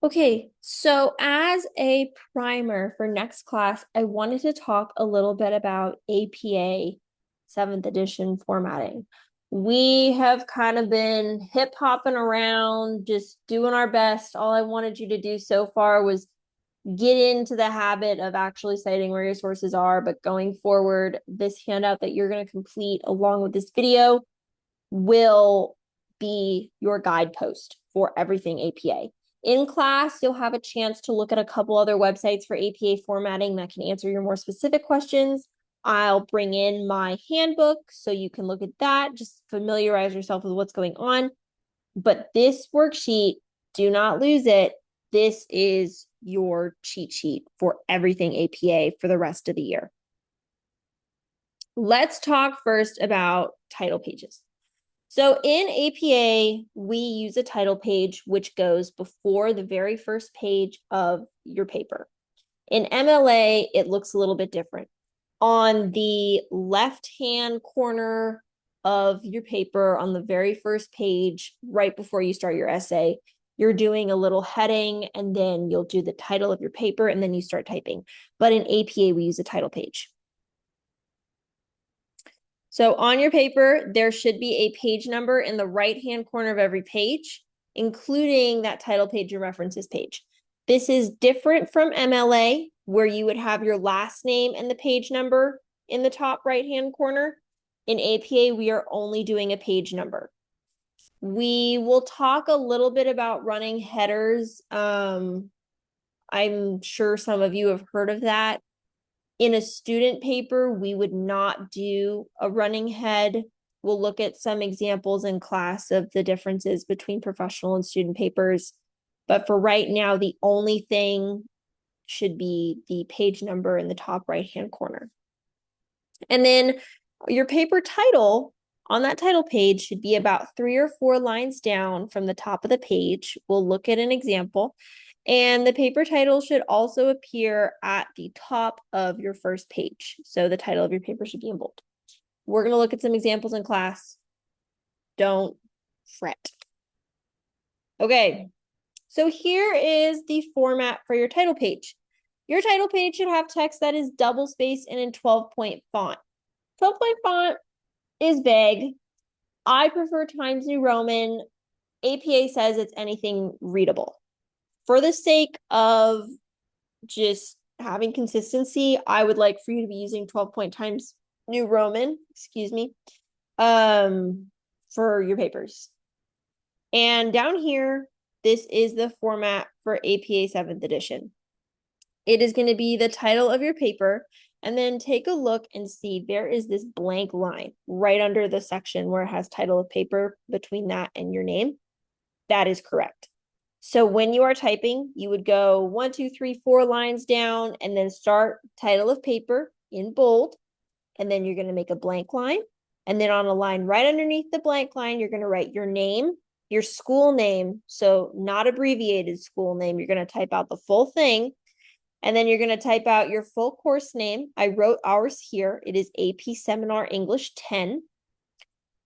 Okay, so as a primer for next class, I wanted to talk a little bit about APA 7th edition formatting. We have kind of been hip hopping around, just doing our best. All I wanted you to do so far was get into the habit of actually citing where your sources are, but going forward, this handout that you're going to complete along with this video will be your guidepost for everything APA. In class, you'll have a chance to look at a couple other websites for APA formatting that can answer your more specific questions. I'll bring in my handbook so you can look at that, just familiarize yourself with what's going on. But this worksheet, do not lose it. This is your cheat sheet for everything APA for the rest of the year. Let's talk first about title pages. So in APA, we use a title page which goes before the very first page of your paper. In MLA, it looks a little bit different. On the left-hand corner of your paper, on the very first page, right before you start your essay, you're doing a little heading, and then you'll do the title of your paper, and then you start typing. But in APA, we use a title page. So on your paper, there should be a page number in the right-hand corner of every page, including that title page and references page. This is different from MLA, where you would have your last name and the page number in the top right-hand corner. In APA, we are only doing a page number. We will talk a little bit about running headers. I'm sure some of you have heard of that. In a student paper, we would not do a running head. We'll look at some examples in class of the differences between professional and student papers. But for right now, the only thing should be the page number in the top right-hand corner. And then your paper title on that title page should be about 3 or 4 lines down from the top of the page. We'll look at an example. And the paper title should also appear at the top of your first page. So the title of your paper should be in bold. We're going to look at some examples in class. Don't fret. Okay, so here is the format for your title page. Your title page should have text that is double spaced and in 12-point font. 12-point font is vague. I prefer Times New Roman. APA says it's anything readable. For the sake of just having consistency, I would like for you to be using 12-point Times New Roman, for your papers. And down here, this is the format for APA 7th edition. It is going to be the title of your paper, and then take a look and see there is this blank line right under the section where it has title of paper between that and your name. That is correct. So when you are typing, you would go 1, 2, 3, 4 lines down and then start title of paper in bold. And then you're going to make a blank line. And then on a line right underneath the blank line, you're going to write your name, your school name. So not abbreviated school name. You're going to type out the full thing. And then you're going to type out your full course name. I wrote ours here. It is AP Seminar English 10.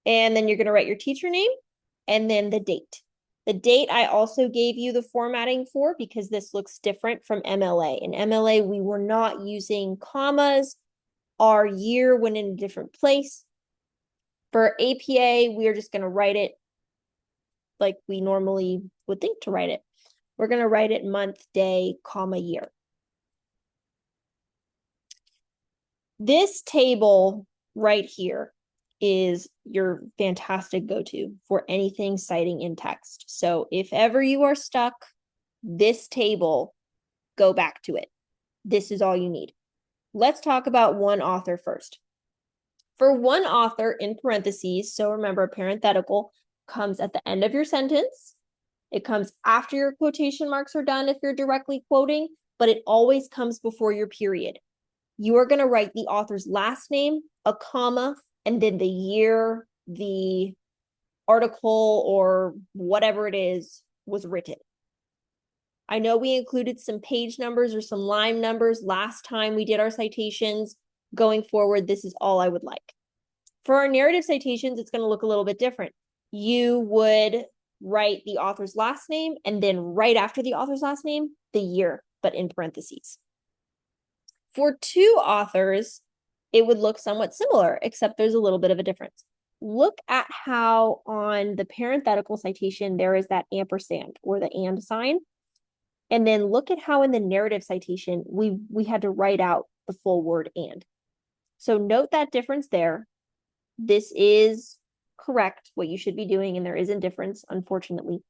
And then you're going to write your teacher name and then the date. The date I also gave you the formatting for because this looks different from MLA. In MLA, we were not using commas. Our year went in a different place. For APA, we are just going to write it like we normally would think to write it. We're going to write it month, day, comma, year. This table right here is your fantastic go-to for anything citing in text. So if ever you are stuck, this table, go back to it. This is all you need. Let's talk about one author first. For one author in parentheses, so remember a parenthetical comes at the end of your sentence. It comes after your quotation marks are done if you're directly quoting, but it always comes before your period. You are going to write the author's last name, a comma, and then the year the article or whatever it is was written. I know we included some page numbers or some line numbers last time we did our citations. Going forward, this is all I would like. For our narrative citations, it's going to look a little bit different. You would write the author's last name, and then right after the author's last name, the year, but in parentheses. For two authors, it would look somewhat similar, except there's a little bit of a difference. Look at how on the parenthetical citation, there is that ampersand or the and sign. And then look at how in the narrative citation, we had to write out the full word and. So note that difference there. This is correct, what you should be doing, and there is a difference, unfortunately.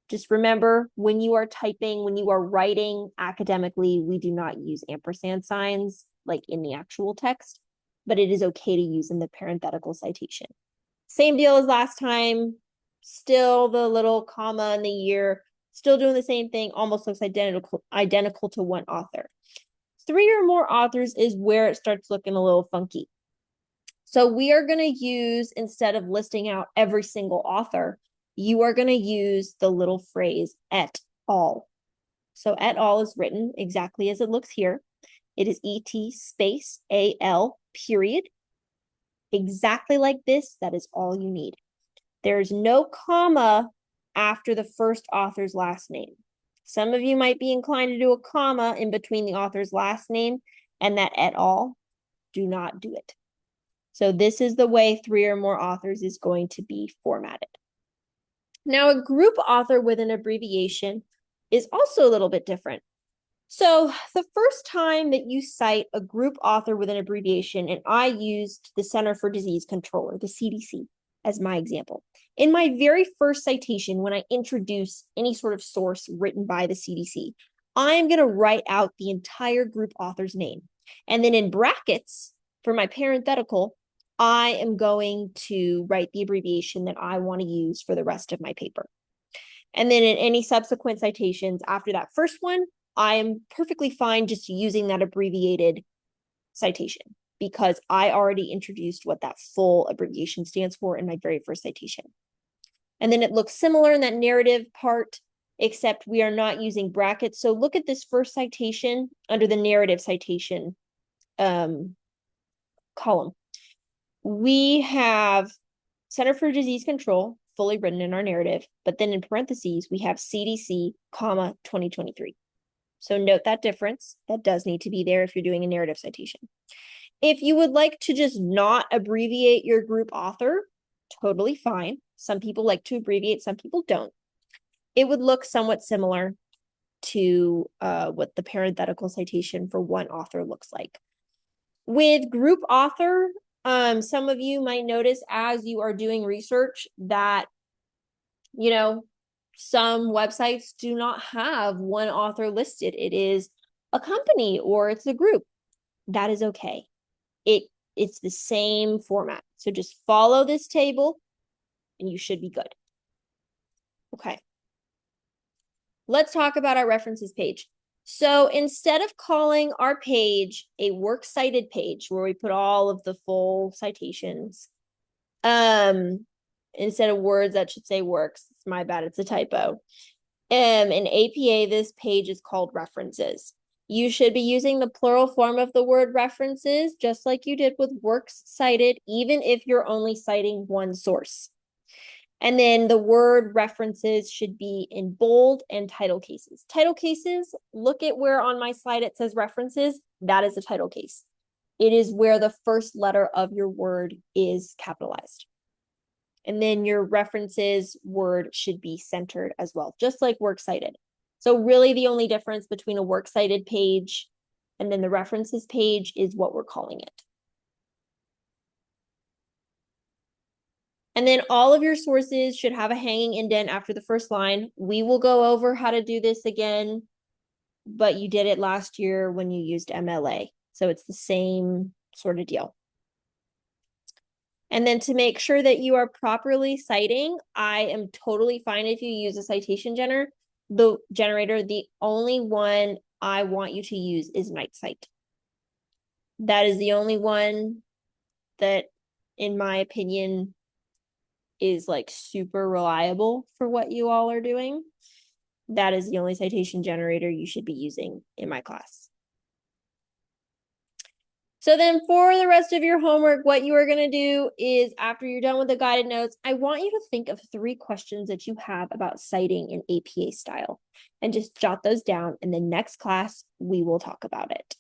Just remember, when you are typing, when you are writing academically, we do not use ampersand signs like in the actual text, but it is okay to use in the parenthetical citation. Same deal as last time, still the little comma in the year, still doing the same thing, almost looks identical to one author. 3 or more authors is where it starts looking a little funky. So we are going to use, instead of listing out every single author, you are going to use the little phrase et al. So et al is written exactly as it looks here. It is et space al period. Exactly like this, that is all you need. There's no comma after the first author's last name. Some of you might be inclined to do a comma in between the author's last name and that et al. Do not do it. So this is the way 3 or more authors is going to be formatted. Now, a group author with an abbreviation is also a little bit different. So the first time that you cite a group author with an abbreviation, and I used the Center for Disease Control, or the CDC, as my example. In my very first citation, when I introduce any sort of source written by the CDC, I'm going to write out the entire group author's name. And then in brackets, for my parenthetical, I am going to write the abbreviation that I want to use for the rest of my paper. And then in any subsequent citations after that first one, I am perfectly fine just using that abbreviated citation because I already introduced what that full abbreviation stands for in my very first citation. And then it looks similar in that narrative part, except we are not using brackets. So look at this first citation under the narrative citation column. We have Center for Disease Control fully written in our narrative, but then in parentheses, we have CDC, 2023. So note that difference. That does need to be there if you're doing a narrative citation. If you would like to just not abbreviate your group author, totally fine. Some people like to abbreviate, some people don't. It would look somewhat similar to what the parenthetical citation for one author looks like. With group author, some of you might notice as you are doing research that, you know, some websites do not have one author listed. It is a company or it's a group. That is okay. It's the same format. So just follow this table and you should be good. Okay. Let's talk about our references page. So instead of calling our page a works cited page where we put all of the full citations, instead of words that should say works, it's my bad, it's a typo. In APA, this page is called references. You should be using the plural form of the word references, just like you did with works cited, even if you're only citing one source. And then the word references should be in bold and title cases. Title cases, look at where on my slide it says references. That is a title case. It is where the first letter of your word is capitalized. And then your references word should be centered as well, just like works cited. So really the only difference between a works cited page and then the references page is what we're calling it. And then all of your sources should have a hanging indent after the first line. We will go over how to do this again, but you did it last year when you used MLA. So it's the same sort of deal. And then to make sure that you are properly citing, I am totally fine if you use a citation generator. The only one I want you to use is NightCite. That is the only one that, in my opinion, is like super reliable for what you all are doing. That is the only citation generator you should be using in my class. So then for the rest of your homework, what you are going to do is after you're done with the guided notes, I want you to think of 3 questions that you have about citing in APA style and just jot those down. In the next class, we will talk about it.